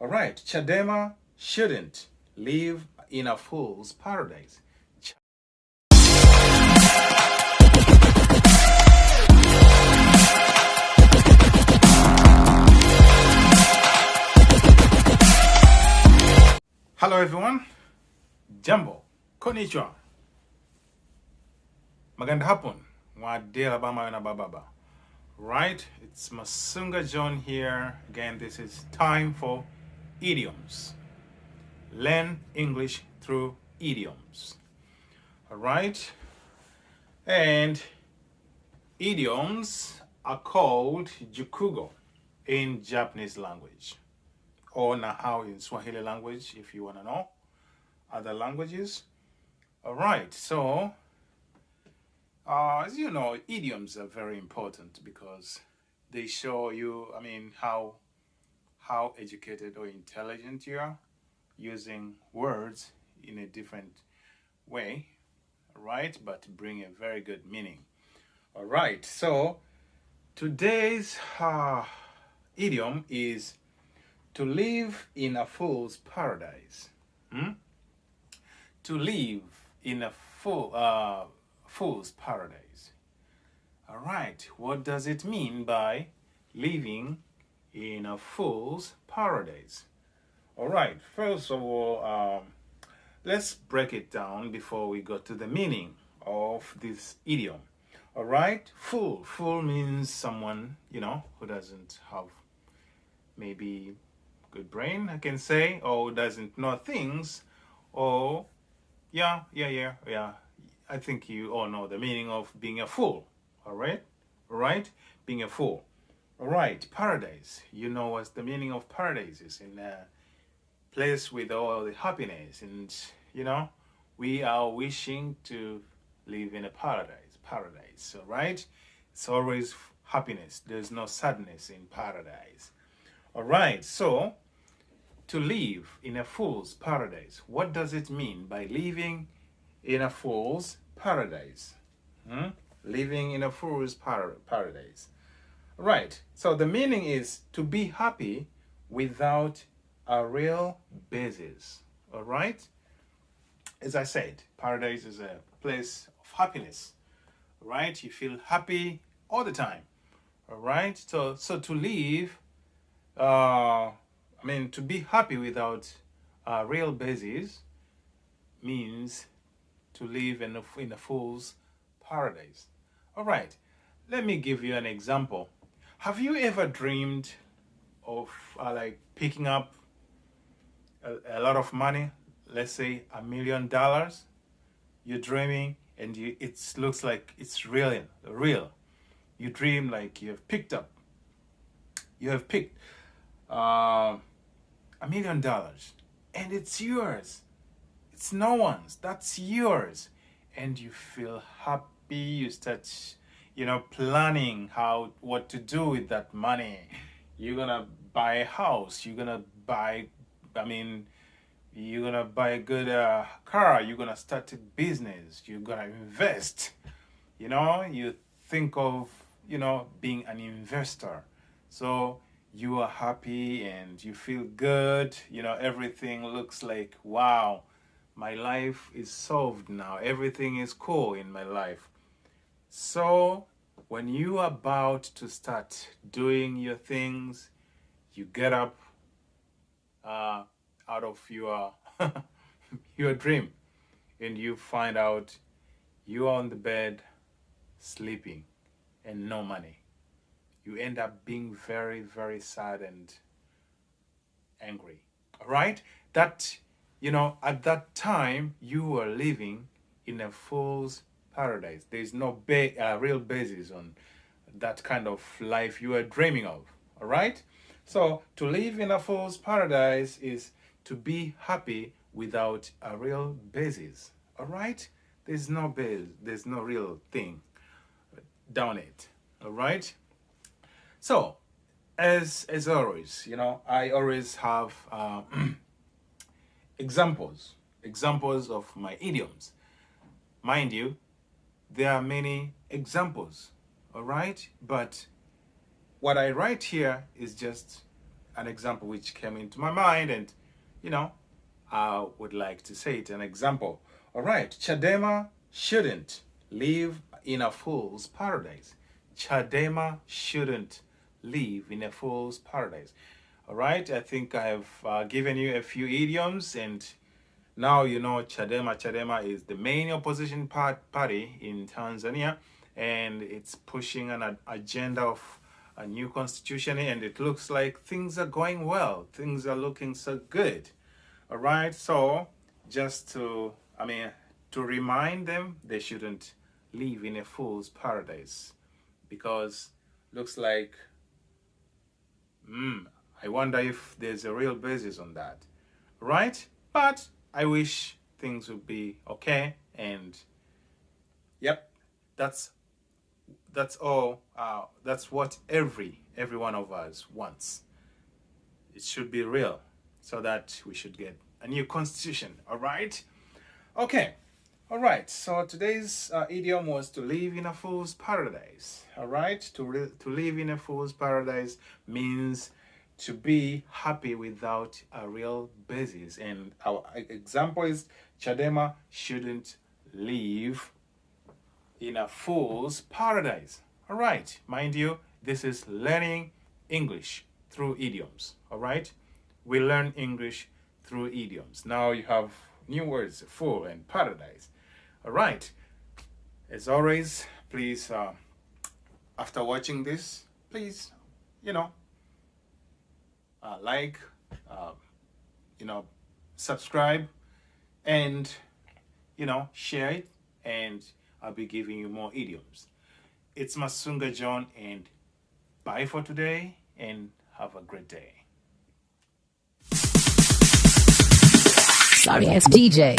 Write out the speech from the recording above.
All right, Chadema shouldn't live in a fool's paradise. Hello everyone, Jambo, konnichiwa. Maganda hapon, wadela bama na bababa. Right, it's Masunga John here. Again, this is time for idioms. Learn English through idioms. All right, and idioms are called jukugo in Japanese language, or Nahau in Swahili language, if you want to know other languages. All right, so as you know, idioms are very important because they show you, how educated or intelligent you are using words in a different way, right? But bring a very good meaning. All right, so today's idiom is to live in a fool's paradise. To live in a fool's paradise. All right, what does it mean by living in a fool's paradise? All right, first of all, let's break it down before we go to the meaning of this idiom. All right, fool means someone, who doesn't have maybe good brain, I can say, or doesn't know things, or yeah. I think you all know the meaning of being a fool. All right, being a fool. All right, paradise. You know what's the meaning of paradise is in a place with all the happiness, and we are wishing to live in a paradise. All right, it's always happiness. There's no sadness in paradise. All right, so to live in a fool's paradise. What does it mean by living in a fool's paradise? Living in a fool's paradise. Right, so the meaning is to be happy without a real basis. All right, as I said, paradise is a place of happiness. Right, you feel happy all the time. All right, so to live, to be happy without a real basis means to live in a fool's paradise. All right, let me give you an example. Have you ever dreamed of picking up a lot of money, let's say $1 million? You're dreaming and it looks like it's real. You dream like you have picked $1 million and it's yours. It's no one's, that's yours. And you feel happy, you start planning what to do with that money. You're gonna buy a house, you're gonna buy a good car, you're gonna start a business, you're gonna invest. You think of being an investor. So you are happy and you feel good. Everything looks like, wow, my life is solved now. Everything is cool in my life. So when you are about to start doing your things, you get up out of your your dream and you find out you are on the bed sleeping and no money. You end up being very, very sad and angry. All right, that at that time you were living in a fool's paradise. There's no real basis on that kind of life you are dreaming of. All right, so to live in a fool's paradise is to be happy without a real basis. All right, there's no base, there's no real thing down it. All right, so as always, I always have examples of my idioms. Mind you, there are many examples, all right? But what I write here is just an example which came into my mind, and I would like to say it. An example. All right, Chadema shouldn't live in a fool's paradise. Chadema shouldn't live in a fool's paradise. All right, I think I have given you a few idioms, and now you know Chadema. Chadema is the main opposition party in Tanzania, and it's pushing an agenda of a new constitution, and it looks like things are going well. Things are looking so good. All right, so just to remind them, they shouldn't live in a fool's paradise, because looks like I wonder if there's a real basis on that, right? But I wish things would be okay, and yep, that's all. That's what every one of us wants. It should be real, so that we should get a new constitution. All right, okay. All right, so today's idiom was to live in a fool's paradise. All right, to live in a fool's paradise means to be happy without a real basis. And our example is Chadema shouldn't live in a fool's paradise. All right, mind you, this is learning English through idioms. All right, we learn English through idioms. Now you have new words, fool and paradise. All right, as always, please, after watching this, please, like, subscribe, and, share it, and I'll be giving you more idioms. It's Masunga John, and bye for today, and have a great day. Sorry, it's DJ.